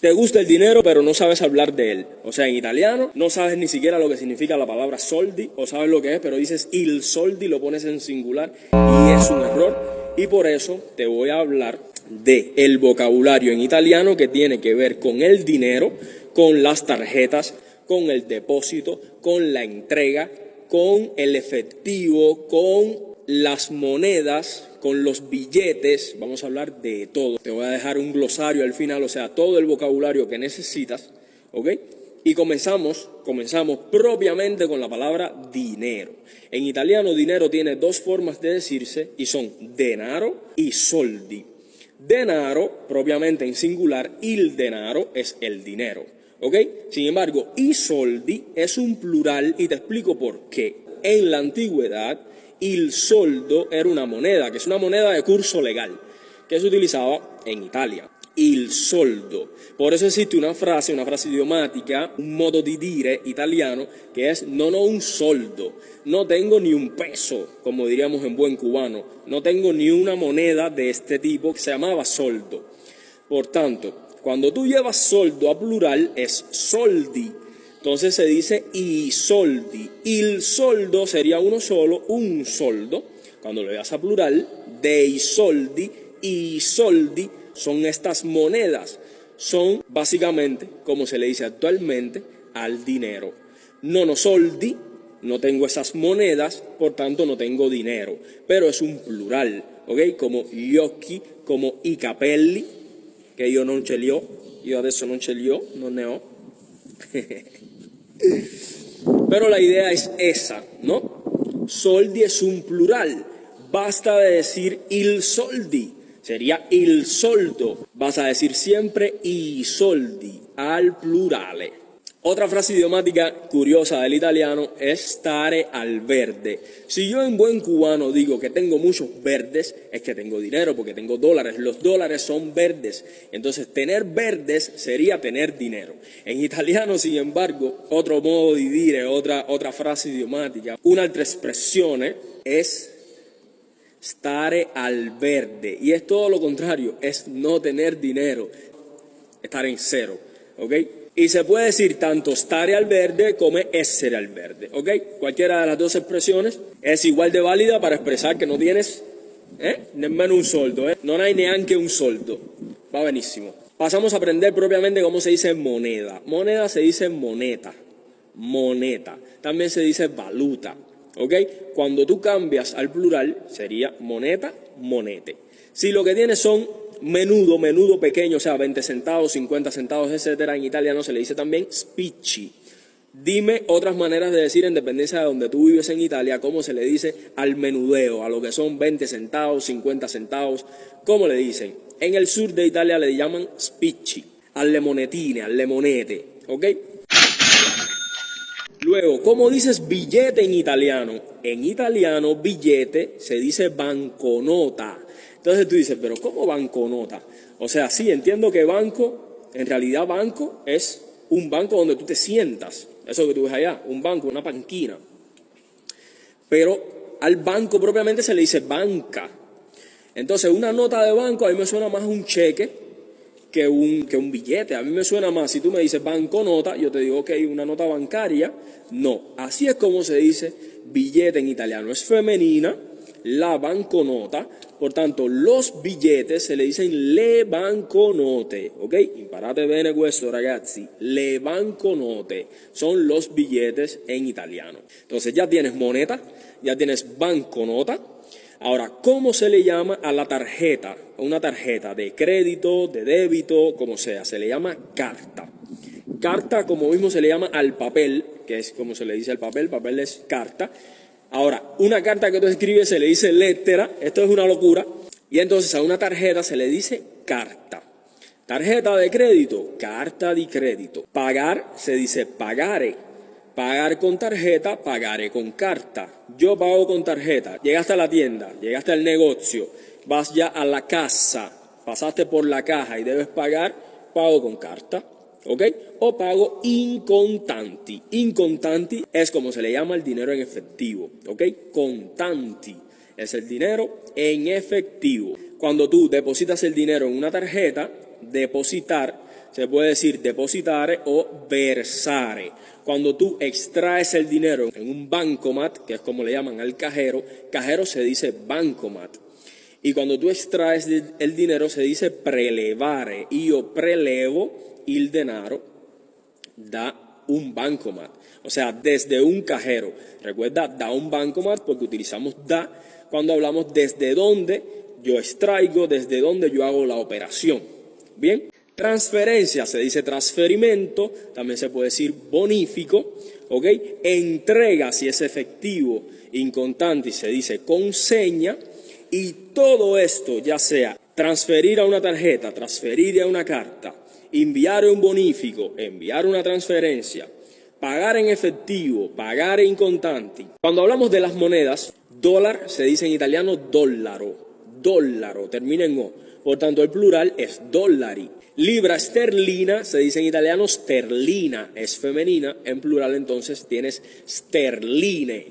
Te gusta el dinero, pero no sabes hablar de él. O sea, en italiano no sabes ni siquiera lo que significa la palabra soldi, o sabes lo que es, pero dices il soldi, lo pones en singular y es un error. Y por eso te voy a hablar de el vocabulario en italiano que tiene que ver con el dinero, con las tarjetas, con el depósito, con la entrega, con el efectivo, con las monedas, con los billetes. Vamos a hablar de todo. Te voy a dejar un glosario al final, o sea, todo el vocabulario que necesitas, ¿ok? Y comenzamos propiamente con la palabra dinero. En italiano, dinero tiene dos formas de decirse y son denaro y soldi. Denaro, propiamente en singular, il denaro es el dinero, ¿ok? Sin embargo, i soldi es un plural y te explico por qué. En la antigüedad, il soldo era una moneda, que es una moneda de curso legal, que se utilizaba en Italia. Il soldo. Por eso existe una frase idiomática, un modo di dire italiano, que es non ho un soldo, no tengo ni un peso, como diríamos en buen cubano, no tengo ni una moneda de este tipo, que se llamaba soldo. Por tanto, cuando tú llevas soldo a plural es soldi. Entonces se dice i soldi. Il soldo sería uno solo, un soldo. Cuando lo llevas a plural, dei soldi, i soldi son estas monedas. Son básicamente, como se le dice actualmente, al dinero. Non ho soldi, no tengo esas monedas, por tanto no tengo dinero. Pero es un plural, ¿ok? Como gli occhi, como i capelli, che io non ce li ho. Io adesso non ce li ho, non ne ho. Pero la idea es esa, ¿no? Soldi es un plural. Basta de decir il soldi. Sería il soldo. Vas a decir siempre i soldi al plurale. Otra frase idiomática curiosa del italiano es stare al verde. Si yo en buen cubano digo que tengo muchos verdes, es que tengo dinero porque tengo dólares. Los dólares son verdes. Entonces, tener verdes sería tener dinero. En italiano, sin embargo, otro modo de dire, otra frase idiomática, un'altra espressione es stare al verde. Y es todo lo contrario, es no tener dinero, estar en cero, ¿ok? Y se puede decir tanto stare al verde como essere al verde, ¿ok? Cualquiera de las dos expresiones es igual de válida para expresar que no tienes nemmeno un soldo, non hai neanche un soldo. Va benissimo. Pasamos a aprender propiamente cómo se dice moneda. Moneda se dice moneta, moneta. También se dice valuta, ¿ok? Cuando tú cambias al plural sería moneta, monete. Si lo que tienes son menudo pequeño, o sea, 20 centavos, 50 centavos, etcétera, en italiano se le dice también spicci. Dime otras maneras de decir, en dependencia de donde tú vives en Italia, cómo se le dice al menudeo, a lo que son 20 centavos, 50 centavos, ¿cómo le dicen? En el sur de Italia le llaman spicci, alle monetine, alle monete, ¿ok? Luego, ¿cómo dices billete en italiano? En italiano, billete se dice banconota. Entonces tú dices, pero ¿cómo banconota? O sea, sí, entiendo que banco, en realidad banco es un banco donde tú te sientas. Eso que tú ves allá, un banco, una banquina. Pero al banco propiamente se le dice banca. Entonces, una nota de banco a mí me suena más un cheque que un billete. A mí me suena más, si tú me dices banconota, yo te digo, ok, una nota bancaria. No, así es como se dice billete en italiano. Es femenina, la banconota. Por tanto, los billetes se le dicen le banconote, ¿ok? Imparate bene questo, ragazzi. Le banconote son los billetes en italiano. Entonces, ya tienes moneta, ya tienes banconota. Ahora, ¿cómo se le llama a la tarjeta? Una tarjeta de crédito, de débito, como sea, se le llama carta. Carta, como mismo se le llama al papel, que es como se le dice al papel es carta. Ahora, una carta que tú escribes se le dice lettera, esto es una locura, y entonces a una tarjeta se le dice carta. Tarjeta de crédito, carta di crédito. Pagar se dice pagare. Pagar con tarjeta, pagaré con carta. Yo pago con tarjeta. Llegaste a la tienda, llegaste al negocio, vas ya a la casa, pasaste por la caja y debes pagar, pago con carta, ¿ok? O pago in contanti. In contanti es como se le llama el dinero en efectivo, ¿ok? Contanti es el dinero en efectivo. Cuando tú depositas el dinero en una tarjeta, depositar se puede decir depositare o versare. Cuando tú extraes el dinero en un bancomat, que es como le llaman al cajero, cajero se dice bancomat. Y cuando tú extraes el dinero se dice prelevare. Io prelevo il denaro da un bancomat. O sea, desde un cajero. Recuerda, da un bancomat porque utilizamos da cuando hablamos desde donde yo extraigo, desde donde yo hago la operación. Bien, transferencia se dice trasferimento, también se puede decir bonifico, ¿ok? Entrega si es efectivo, in contanti se dice consegna, y todo esto, ya sea transferir a una tarjeta, transferir a una carta, enviar un bonifico, enviar una transferencia, pagar en efectivo, pagar in contanti. Cuando hablamos de las monedas, dólar se dice en italiano dollaro, dollaro, termina en o. Por tanto, el plural es dollari. Libra esterlina se dice en italiano sterlina, es femenina, en plural entonces tienes sterline.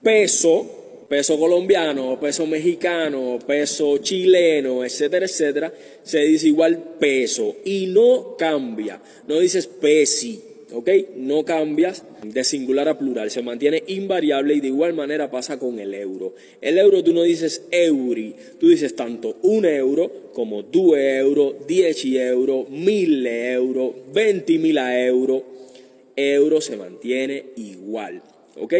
Peso, peso colombiano, peso mexicano, peso chileno, etcétera, etcétera, se dice igual peso y no cambia, no dices pesi. ¿Ok? No cambias de singular a plural, se mantiene invariable y de igual manera pasa con el euro. El euro tú no dices euri, tú dices tanto 1 euro como 2 euro, 10 euro, 1000 euro, 20.000 euro. Euro se mantiene igual. ¿Ok?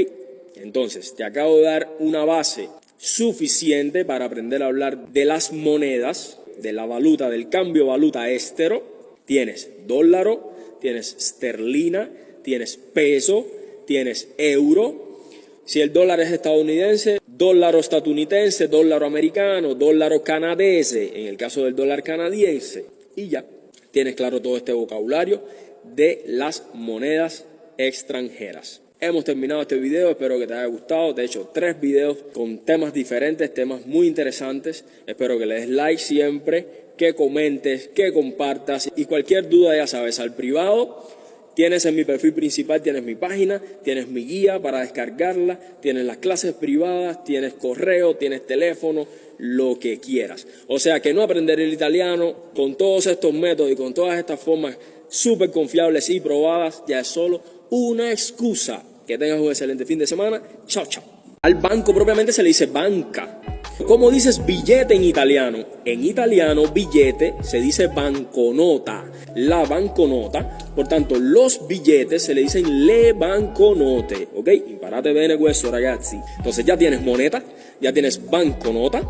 Entonces, te acabo de dar una base suficiente para aprender a hablar de las monedas, de la valuta, del cambio valuta estero. Tienes dólar, tienes sterlina, tienes peso, tienes euro. Si el dólar es estadounidense, dólar estadounidense, dólar americano, dólar canadiense, en el caso del dólar canadiense. Y ya tienes claro todo este vocabulario de las monedas extranjeras. Hemos terminado este video, espero que te haya gustado. Te he hecho 3 videos con temas diferentes, temas muy interesantes. Espero que le des like siempre, que comentes, que compartas y cualquier duda ya sabes, al privado. Tienes en mi perfil principal, tienes mi página, tienes mi guía para descargarla, tienes las clases privadas, tienes correo, tienes teléfono, lo que quieras. O sea que no aprender el italiano con todos estos métodos y con todas estas formas súper confiables y probadas ya es solo una excusa. Que tengas un excelente fin de semana. Chao, chao. Al banco propiamente se le dice banca. ¿Cómo dices billete en italiano? En italiano billete se dice banconota. La banconota. Por tanto, los billetes se le dicen le banconote. ¿Ok? Imparate bene questo, ragazzi. Entonces ya tienes moneta, ya tienes banconota.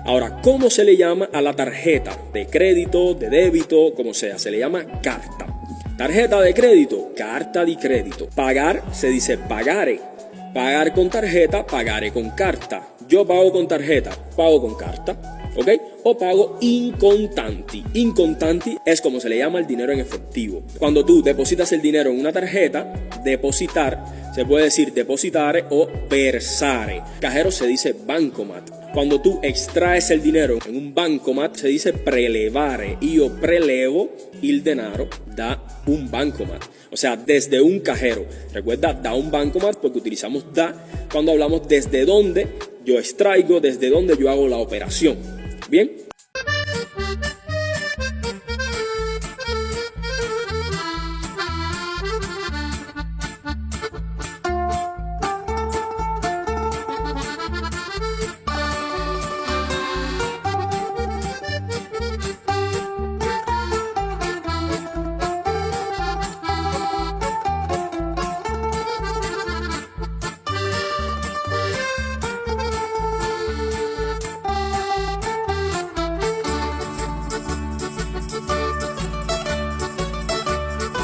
Ahora, ¿cómo se le llama a la tarjeta? De crédito, de débito, como sea. Se le llama carta. Tarjeta de crédito, carta di crédito. Pagar se dice pagare. Pagar con tarjeta, pagare con carta. Yo pago con tarjeta, pago con carta, ¿ok? O pago in contanti. In contanti es como se le llama el dinero en efectivo. Cuando tú depositas el dinero en una tarjeta, depositar, se puede decir depositare o versare. Cajero se dice bancomat. Cuando tú extraes el dinero en un bancomat, se dice prelevare. Io prelevo il denaro da un bancomat. O sea, desde un cajero. Recuerda, da un bancomat porque utilizamos da cuando hablamos desde donde yo extraigo, desde donde yo hago la operación. ¿Bien?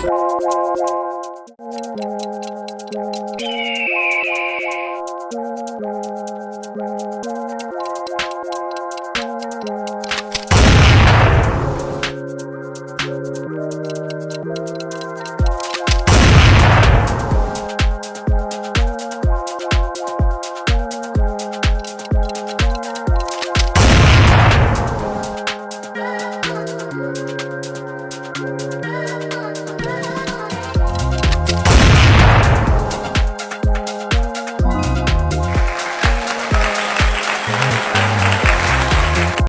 Wow.